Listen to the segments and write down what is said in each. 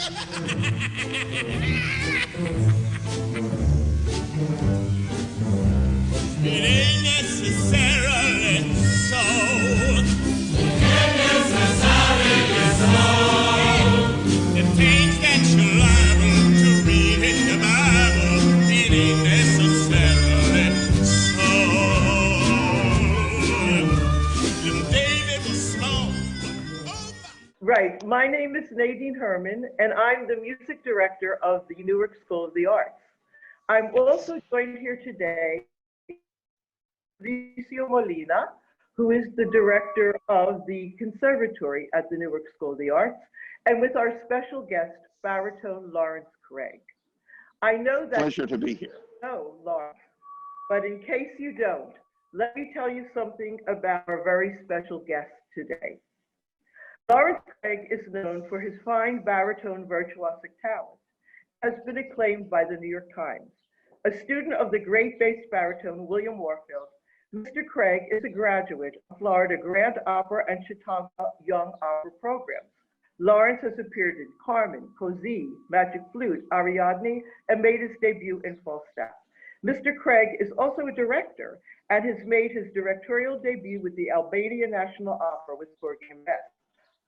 It ain't necessarily so. It ain't necessarily so. The things that you're liable to read in the Bible, it ain't necessarily so. David was small. Right. My name is Nadine Herman, and I'm the music director of the Newark School of the Arts. I'm also joined here today Mauricio Molina, who is the director of the conservatory at the Newark School of the Arts, and with our special guest, baritone Lawrence Craig. I know that— Pleasure to be here. No, Lawrence, but in case you don't, let me tell you something about our very special guest today. Lawrence Craig is known for his fine baritone virtuosic talent, has been acclaimed by the New York Times. A student of the great bass baritone William Warfield, Mr. Craig is a graduate of Florida Grand Opera and Chautauqua Young Opera programs. Lawrence has appeared in Carmen, Così, Magic Flute, Ariadne, and made his debut in Falstaff. Mr. Craig is also a director and has made his directorial debut with the Albania National Opera with Porgy and Bess.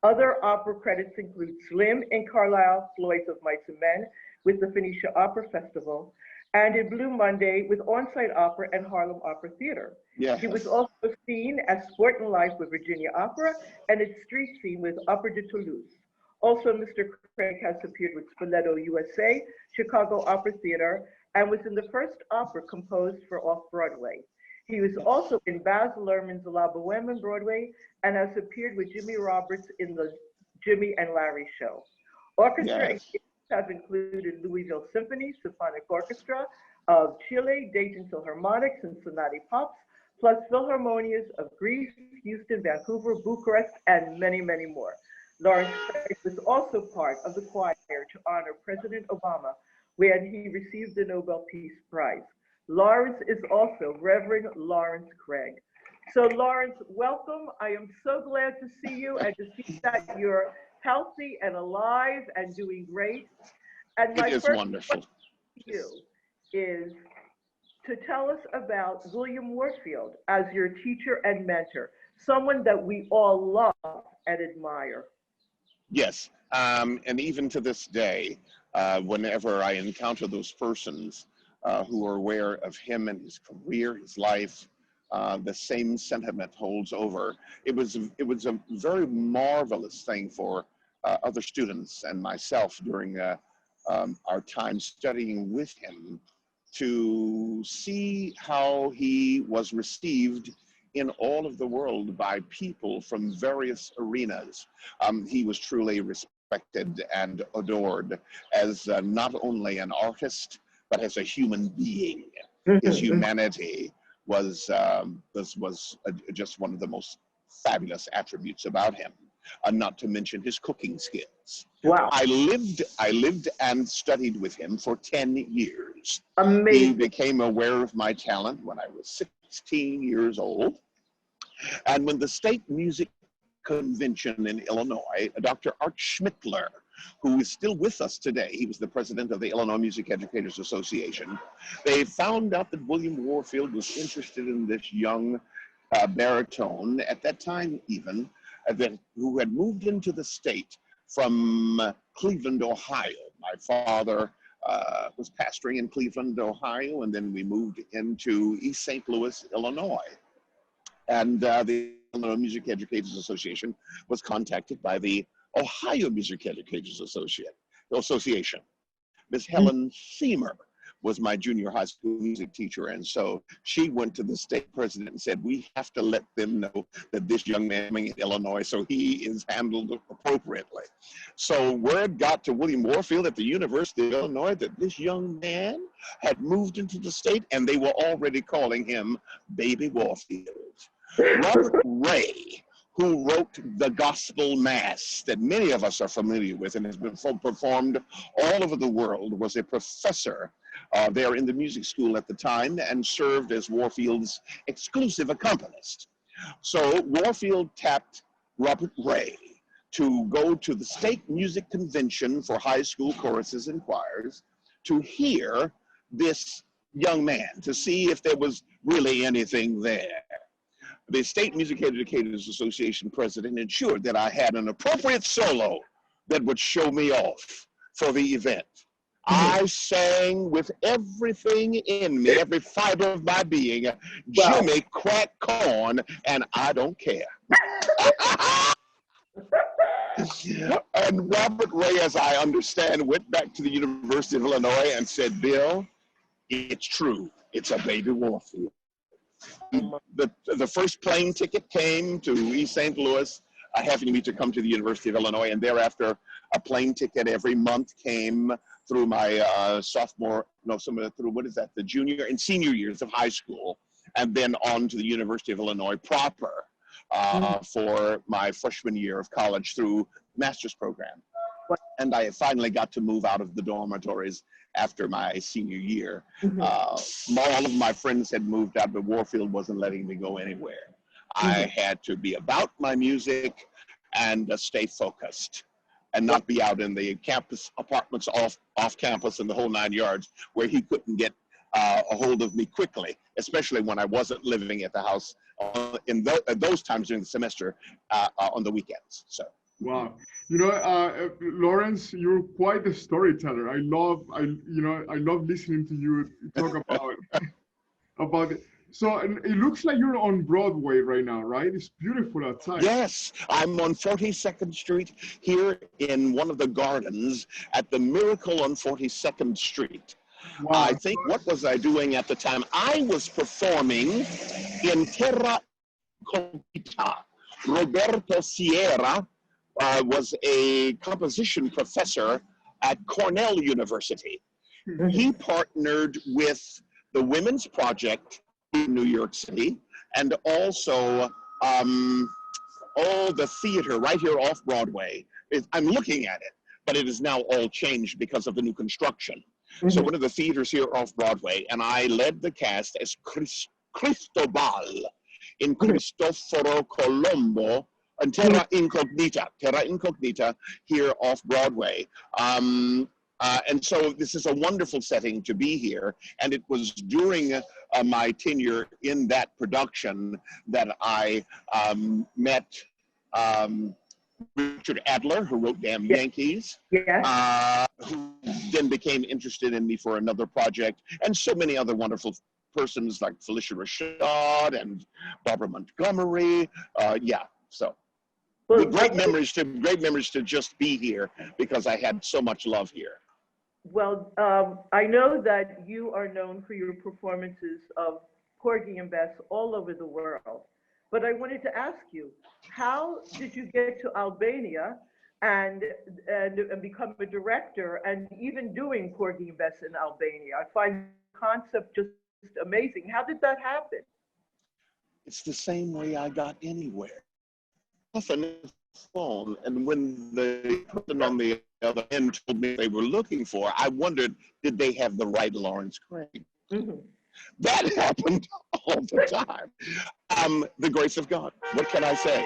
Other opera credits include Slim in Carlisle, Floyd's of Mice and Men with the Phoenicia Opera Festival, and in Blue Monday with On-Site Opera and Harlem Opera Theater. Yes. He was also seen as Sport and Life with Virginia Opera and its street scene with Opera de Toulouse. Also, Mr. Craig has appeared with Spoleto USA, Chicago Opera Theater, and was in the first opera composed for Off-Broadway. He was also in Baz Luhrmann's La Boheme on Broadway and has appeared with Jimmy Roberts in the Jimmy and Larry Show. Orchestra have included Louisville Symphony, Symphonic Orchestra of Chile, Dayton Philharmonics, and Sonati Pops, plus Philharmonias of Greece, Houston, Vancouver, Bucharest, and many, many more. Lawrence Craig was also part of the choir to honor President Obama when he received the Nobel Peace Prize. Lawrence is also Reverend Lawrence Craig. So Lawrence, welcome. I am so glad to see you and to see that you're healthy and alive and doing great. And my first wonderful. question to you is to tell us about William Warfield as your teacher and mentor, someone that we all love and admire. Yes, and even to this day, whenever I encounter those persons who are aware of him and his career, his life, the same sentiment holds over. It was a very marvelous thing for other students and myself during our time studying with him to see how he was received in all of the world by people from various arenas. He was truly respected and adored as not only an artist, but as a human being. His humanity was just one of the most fabulous attributes about him. Not to mention his cooking skills. Wow. I lived and studied with him for 10 years. Amazing. He became aware of my talent when I was 16 years old. And when the State Music Convention in Illinois, Dr. Art Schmittler, who is still with us today, he was the president of the Illinois Music Educators Association, they found out that William Warfield was interested in this young baritone, at that time even, who had moved into the state from Cleveland, Ohio. My father was pastoring in Cleveland, Ohio, and then we moved into East St. Louis, Illinois. And the Illinois Music Educators Association was contacted by the Ohio Music Educators Association. Miss Helen Seymour was my junior high school music teacher, and so she went to the state president and said, we have to let them know that this young man is in Illinois, so he is handled appropriately. So word got to William Warfield at the University of Illinois that this young man had moved into the state, and they were already calling him Baby Warfield. Robert Ray, who wrote the Gospel Mass that many of us are familiar with and has been performed all over the world, was a professor there in the music school at the time and served as Warfield's exclusive accompanist. So Warfield tapped Robert Ray to go to the state music convention for high school choruses and choirs to hear this young man, to see if there was really anything there. The State Music Educators Association president ensured that I had an appropriate solo that would show me off for the event. I sang with everything in me, every fiber of my being, Jimmy crack corn, and I don't care. And Robert Ray, as I understand, went back to the University of Illinois and said, Bill, it's true. It's a baby Warfield. The first plane ticket came to East St. Louis, having me to come to the University of Illinois, and thereafter a plane ticket every month came through my the junior and senior years of high school, and then on to the University of Illinois proper for my freshman year of college through master's program. And I finally got to move out of the dormitories after my senior year. All of my friends had moved out, but Warfield wasn't letting me go anywhere. I had to be about my music and stay focused and not be out in the campus apartments off campus and the whole 9 yards where he couldn't get a hold of me quickly, especially when I wasn't living at the house in those times during the semester on the weekends. So. Wow, you know, Lawrence, you're quite a storyteller. I love listening to you talk about it. So it looks like you're on Broadway right now, right? It's beautiful outside. Yes, I'm on 42nd Street here in one of the gardens at the Miracle on 42nd Street. Wow. I think, what was I doing at the time? I was performing in Terra Incognita. Roberto Sierra was a composition professor at Cornell University. He partnered with the Women's Project in New York City, and also all the theater right here off Broadway. I'm looking at it, but it is now all changed because of the new construction. So one of the theaters here off Broadway, and I led the cast as Cristobal in Cristoforo Colombo and Terra Incognita here off Broadway. And so this is a wonderful setting to be here. And it was during my tenure in that production that I met Richard Adler, who wrote Damn Yankees, who then became interested in me for another project, and so many other wonderful persons like Felicia Rashad and Barbara Montgomery. So great memories to just be here because I had so much love here. Well, I know that you are known for your performances of Porgy and Bess all over the world, but I wanted to ask you, how did you get to Albania and become a director and even doing Porgy and Bess in Albania? I find the concept just amazing. How did that happen? It's the same way I got anywhere. Often phone, and when the person on the other end told me they were looking for, I wondered, did they have the right Lawrence Craig? That happened all the time. The grace of God. What can I say?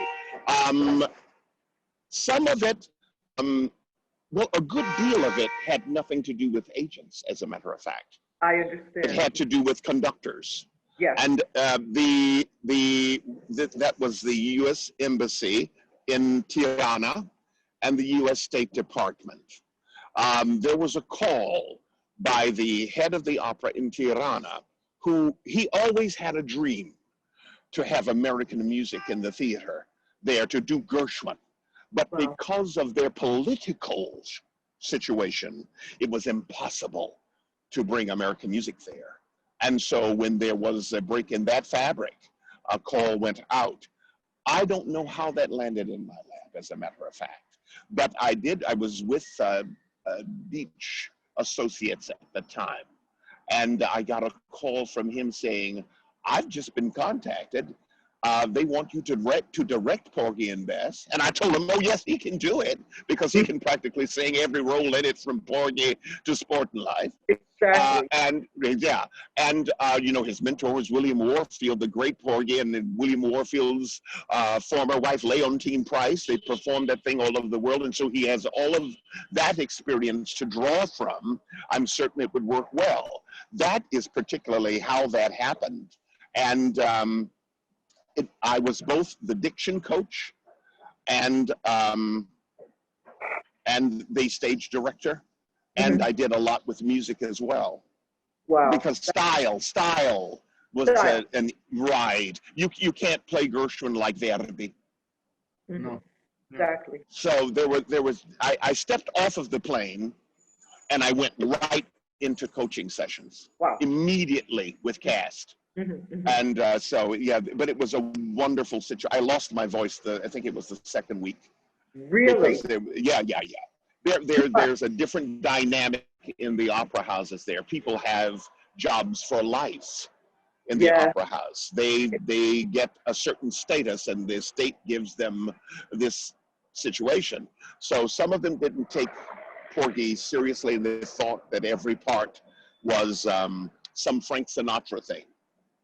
Some of it, well, a good deal of it had nothing to do with agents, as a matter of fact. I understand. It had to do with conductors. Yes. And that was the U.S. Embassy in Tirana and the U.S. State Department. There was a call by the head of the opera in Tirana, who he always had a dream to have American music in the theater there, to do Gershwin. But because of their political situation, it was impossible to bring American music there. And so when there was a break in that fabric, a call went out. I don't know how that landed in my lap, as a matter of fact. But I was with Beach Associates at the time. And I got a call from him saying, I've just been contacted they want you to direct Porgy and Bess. And I told him, oh, yes, he can do it, because he can practically sing every role in it, from Porgy to Sport and Life. Exactly. And yeah, and you know, his mentor was William Warfield, the great Porgy, and William Warfield's former wife, Leontine Price. They performed that thing all over the world, and so he has all of that experience to draw from. I'm certain it would work well. That is particularly how that happened. And I was both the diction coach and the stage director, and I did a lot with music as well. Wow. Because style was an right. You can't play Gershwin like Verdi. No. Exactly. So I stepped off of the plane, and I went right into coaching sessions. Wow. Immediately with cast. And so, yeah, but it was a wonderful situation. I lost my voice, I think it was the second week. Really? Yeah. There's a different dynamic in the opera houses there. People have jobs for life in the opera house. They get a certain status, and the state gives them this situation. So some of them didn't take Porgy seriously. They thought that every part was some Frank Sinatra thing.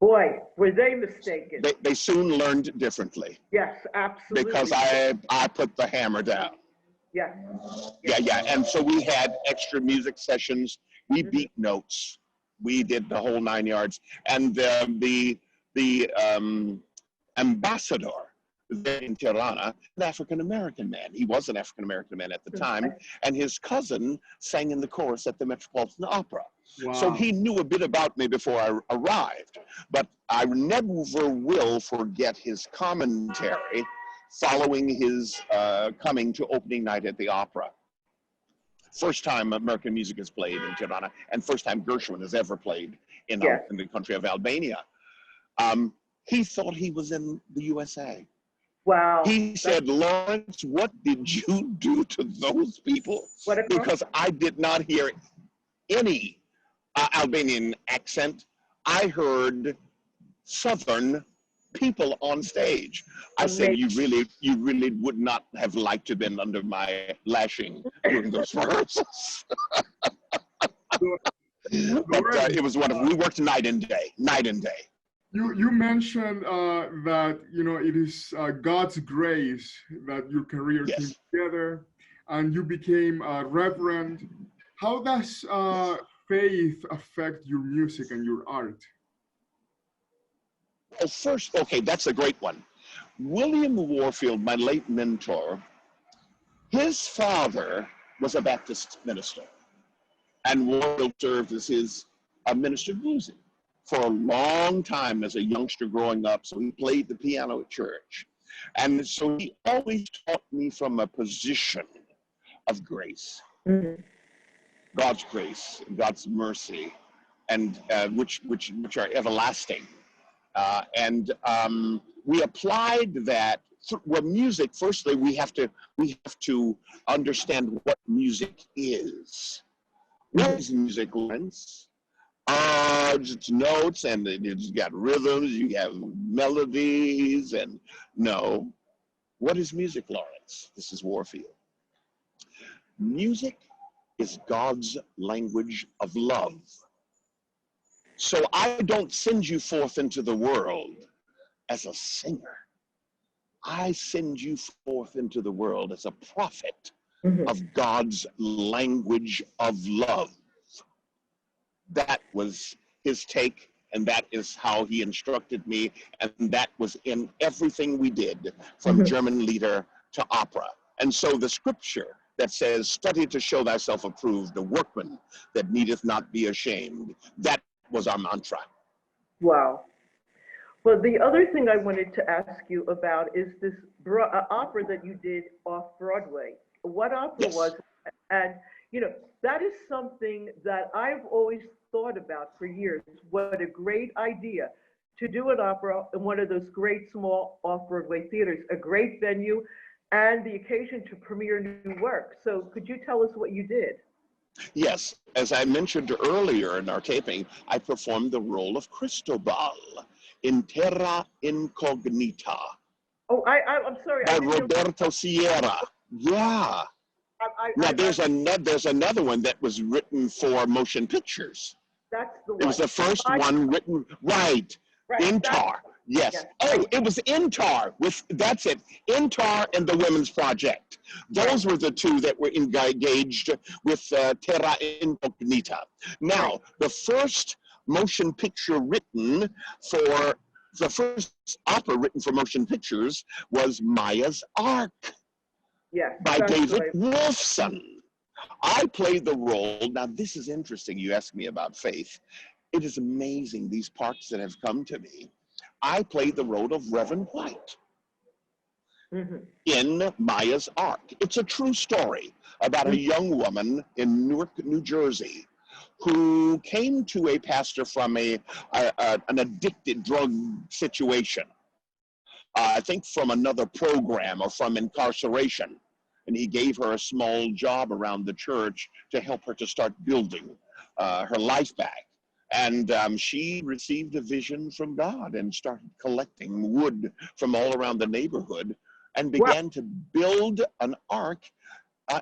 Boy, were they mistaken. They soon learned differently. Yes, absolutely. Because I put the hammer down. Yes. Yeah. And so we had extra music sessions. We beat notes. We did the whole 9 yards. And the ambassador there in Tirana, an African-American man. He was an African-American man at the time. And his cousin sang in the chorus at the Metropolitan Opera. Wow. So he knew a bit about me before I arrived. But I never will forget his commentary following his coming to opening night at the opera. First time American music is played in Tirana, and first time Gershwin has ever played in the country of Albania. He thought he was in the USA. Wow. He said, Lawrence, what did you do to those people? Because I did not hear any Albanian accent. I heard Southern people on stage. I said, you really would not have liked to have been under my lashing during those rehearsals. But it was wonderful. We worked night and day. You mentioned that, you know, it is God's grace that your career came together and you became a reverend. How does faith affect your music and your art? Well, first, okay, that's a great one. William Warfield, my late mentor, his father was a Baptist minister, and Warfield served as his minister of music for a long time as a youngster growing up. So he played the piano at church. And so he always taught me from a position of grace. God's grace, God's mercy, and which are everlasting. And we applied that. Well, music, firstly, we have to understand what music is. What is music, Lawrence? It's notes, and it's got rhythms, you have melodies, and no. What is music, Lawrence? This is Warfield. Music is God's language of love. So I don't send you forth into the world as a singer. I send you forth into the world as a prophet of God's language of love. That was his take, and that is how he instructed me, and that was in everything we did, from German lieder to opera. And so the scripture that says, study to show thyself approved, a workman that needeth not be ashamed, that was our mantra. Wow. Well, the other thing I wanted to ask you about is this opera that you did off Broadway. What opera was it? And, you know, that is something that I've always thought about for years. What a great idea to do an opera in one of those great small off-Broadway theaters, a great venue, and the occasion to premiere new work. So could you tell us what you did? Yes, as I mentioned earlier in our taping, I performed the role of Cristobal In Terra Incognita I'm sorry. by I didn't know. Roberto Sierra. Yeah. Now there's another one that was written for motion pictures. That's the one. It was the first one written, right, Intar. Yes. Oh, it was Intar. That's it. Intar and the Women's Project. Those were the two that were engaged with Terra Incognita. Now, the first motion picture written for, the first opera written for motion pictures was Maya's Ark by David Wolfson. I played the role. Now, this is interesting. You asked me about faith. It is amazing, these parts that have come to me. I played the role of Reverend White in Maya's Ark. It's a true story about a young woman in Newark, New Jersey, who came to a pastor from an addicted drug situation. I think from another program or from incarceration. And he gave her a small job around the church to help her to start building her life back. And she received a vision from God and started collecting wood from all around the neighborhood and began to build an ark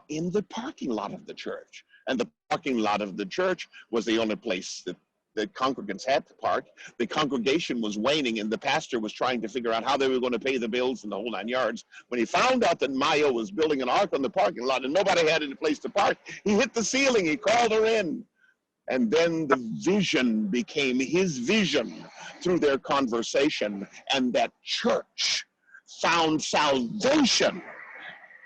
in the parking lot of the church. And the parking lot of the church was the only place that the congregants had to park. The congregation was waning, and the pastor was trying to figure out how they were going to pay the bills and the whole 9 yards. When he found out that Maya was building an ark on the parking lot and nobody had any place to park, he hit the ceiling. He called her in. And then the vision became his vision through their conversation. And that church found salvation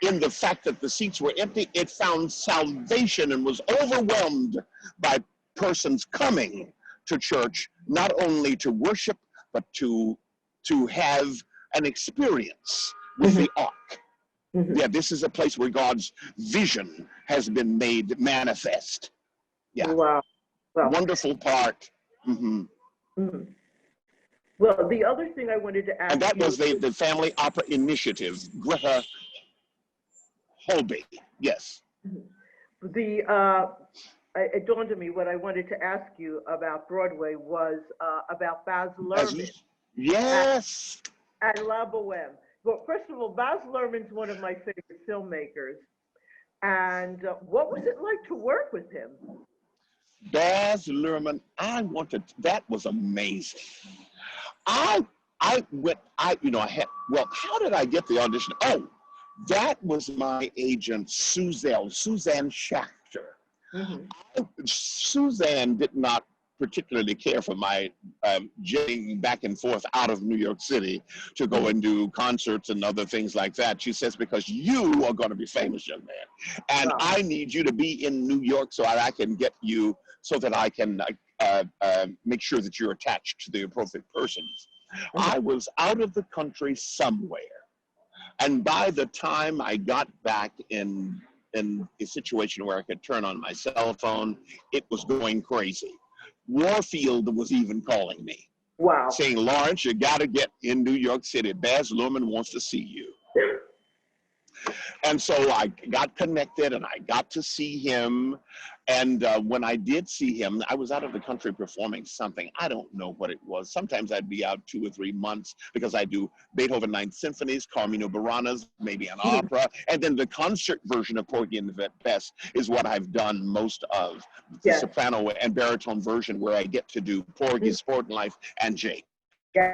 in the fact that the seats were empty. It found salvation and was overwhelmed by persons coming to church, not only to worship, but to have an experience with the ark. Yeah, this is a place where God's vision has been made manifest. Yeah. Wow. Wonderful part. Well, the other thing I wanted to ask and that you was the Family Opera Initiative, Greta Holby. Yes. It dawned on me what I wanted to ask you about Broadway was about Baz Luhrmann. Yes. And La Boheme. Well, first of all, Baz Luhrmann's one of my favorite filmmakers. And what was it like to work with him? Baz Luhrmann, that was amazing. How did I get the audition? Oh, that was my agent, Suzanne Schachter. Suzanne did not particularly care for my jetting back and forth out of New York City to go and do concerts and other things like that. She says, because you are going to be famous, young man, and I need you to be in New York so I can get you, so that I can make sure that you're attached to the appropriate persons. I was out of the country somewhere, and by the time I got back in a situation where I could turn on my cell phone, it was going crazy. Warfield was even calling me. Wow. Saying, Lawrence, you got to get in New York City. Baz Luhrmann wants to see you. And so I got connected and I got to see him. And when I did see him, I was out of the country performing something. I don't know what it was. Sometimes I'd be out 2 or 3 months because I do Beethoven 9th Symphonies, Carmine Burana's, maybe an opera. And then the concert version of Porgy and Bess is what I've done most of. The soprano and baritone version where I get to do Porgy, Sport and Life, and Jake.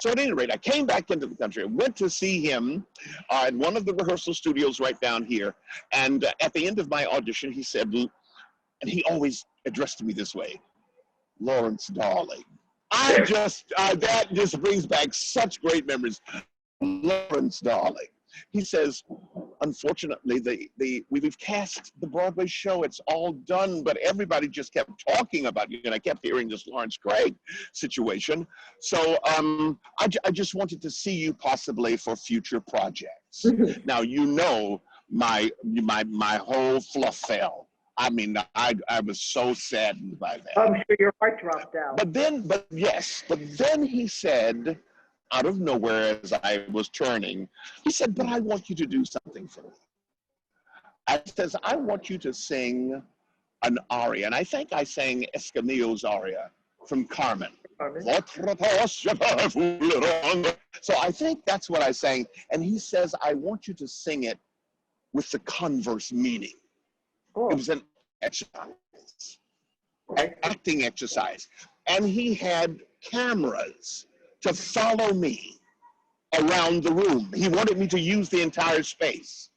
So at any rate, I came back into the country. I went to see him at one of the rehearsal studios right down here. And at the end of my audition, he said, and he always addressed me this way, Lawrence, darling. That just brings back such great memories. Lawrence, darling. He says, unfortunately, we've cast the Broadway show. It's all done, but everybody just kept talking about you, and I kept hearing this Lawrence Craig situation. So I just wanted to see you possibly for future projects. Now, you know, my whole fluff fell. I mean, I was so saddened by that. I'm sure your heart dropped out. But then he said, out of nowhere, as I was turning, he said, but I want you to do something for me. I says, I want you to sing an aria. And I think I sang Escamillo's aria From Carmen. Carmen. So I think that's what I sang. And he says, I want you to sing it with the converse meaning. Oh, It was an exercise, an acting exercise. And he had cameras to follow me around the room. He wanted me to use the entire space.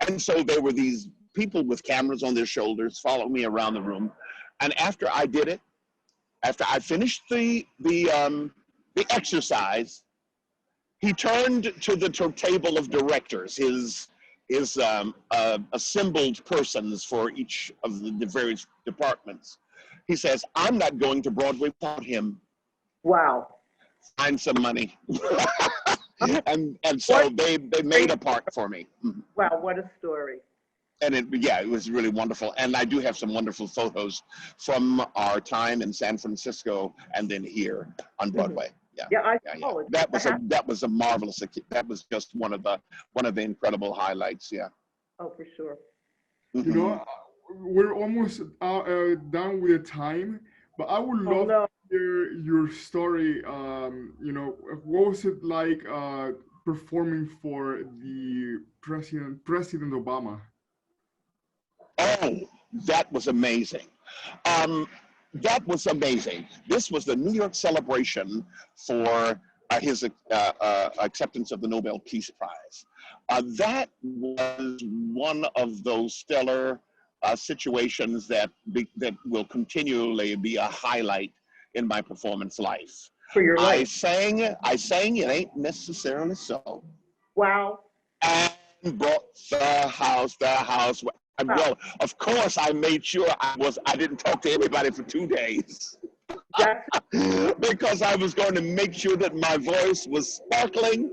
And so there were these people with cameras on their shoulders follow me around the room. And after I did it, after I finished the exercise, he turned to the table of directors, his assembled persons for each of the various departments. He says, I'm not going to Broadway without him. wow. Find some money. and so they made a part for me. Wow, what a story. And it was really wonderful. And I do have some wonderful photos from our time in San Francisco and then here on Broadway. Yeah, I saw it. That was a marvelous. That was just one of the incredible highlights. Yeah. Oh, for sure. You know, we're almost done with the time, but I would love to hear your story. You know, what was it like performing for the President Obama? Oh, that was amazing. That was amazing. This was the New York celebration for his acceptance of the Nobel Peace Prize. That was one of those stellar situations that will continually be a highlight in my performance life. For your life. I sang It Ain't Necessarily So. Wow. And brought the house. Well, of course, I made sure I didn't talk to anybody for 2 days. Because I was going to make sure that my voice was sparkling,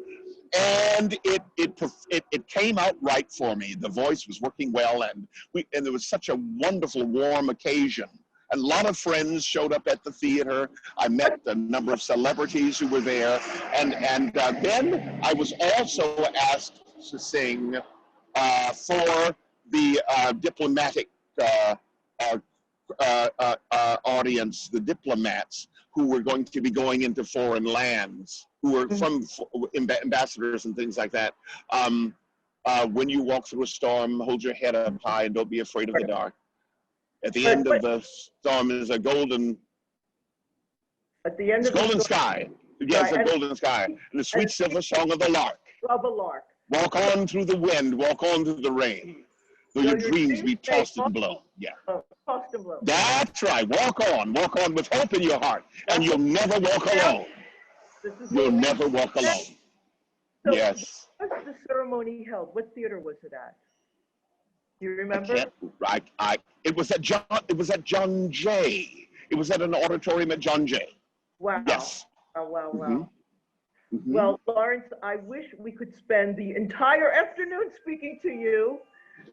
and it came out right for me. The voice was working well, and there was such a wonderful, warm occasion. A lot of friends showed up at the theater. I met a number of celebrities who were there, and then I was also asked to sing for the diplomatic audience, the diplomats who were going to be going into foreign lands, who were from ambassadors and things like that. When you walk through a storm, hold your head up high and don't be afraid of the dark. At the end of the storm is a golden. At the end of golden the sky. Yes, a golden sky. And the sweet silver song of the lark. Of the lark. Walk on through the wind, walk on through the rain. Though your dreams be tossed and blown. Yeah. Tossed and blown. That's right. Walk on with hope in your heart, and you'll never walk alone. You'll never walk alone. So Yes. where was the ceremony held? What theater was it at? Do you remember? It was at John Jay. It was at an auditorium at John Jay. Wow. Yes. Oh, wow. Well, Lawrence, I wish we could spend the entire afternoon speaking to you.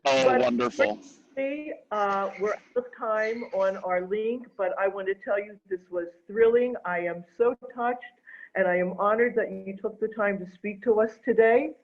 Oh, but wonderful. We're out of time on our link, but I want to tell you this was thrilling. I am so touched, and I am honored that you took the time to speak to us today.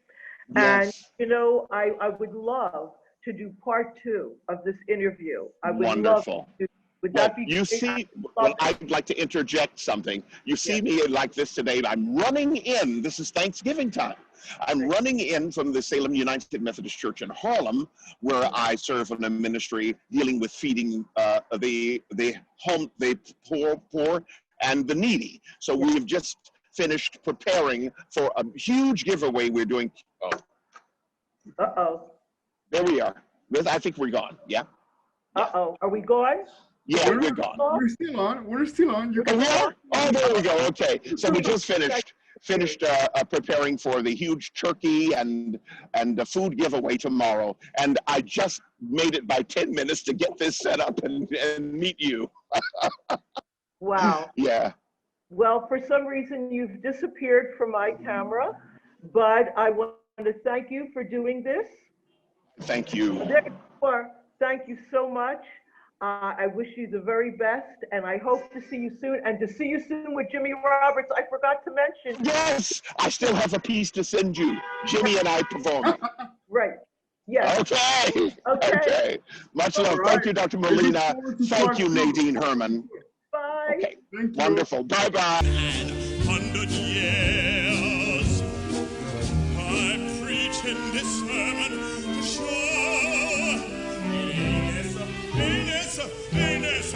Yes. And, you know, I would love to do part 2 of this interview. I would Wonderful. love to. Would that be you see, I'd like to interject something. You see me like this today. I'm running in. This is Thanksgiving time. I'm running in from the Salem United Methodist Church in Harlem, where I serve in a ministry dealing with feeding the poor and the needy. So we have just finished preparing for a huge giveaway we're doing. There we are. I think we're gone. Yeah. Are we gone? Yeah, we're gone. We're still on. We're still on. Oh, we are? Oh, there we go. Okay. So we just finished preparing for the huge turkey and the food giveaway tomorrow. And I just made it by 10 minutes to get this set up and meet you. Wow. Yeah. Well, for some reason, you've disappeared from my camera, but I want to thank you for doing this. Thank you. Therefore, thank you so much. I wish you the very best, and I hope to see you soon, and to see you soon with Jimmy Roberts. I forgot to mention. Yes, I still have a piece to send you. Jimmy and I performing. Right. Yes. Okay. Much love. Right. Thank you, Dr. Molina. Thank you, Nadine Herman. Bye. Okay. Thank you. Wonderful. Bye-bye. 100 years. I'm preaching this sermon to show Venus, Venus, Venus,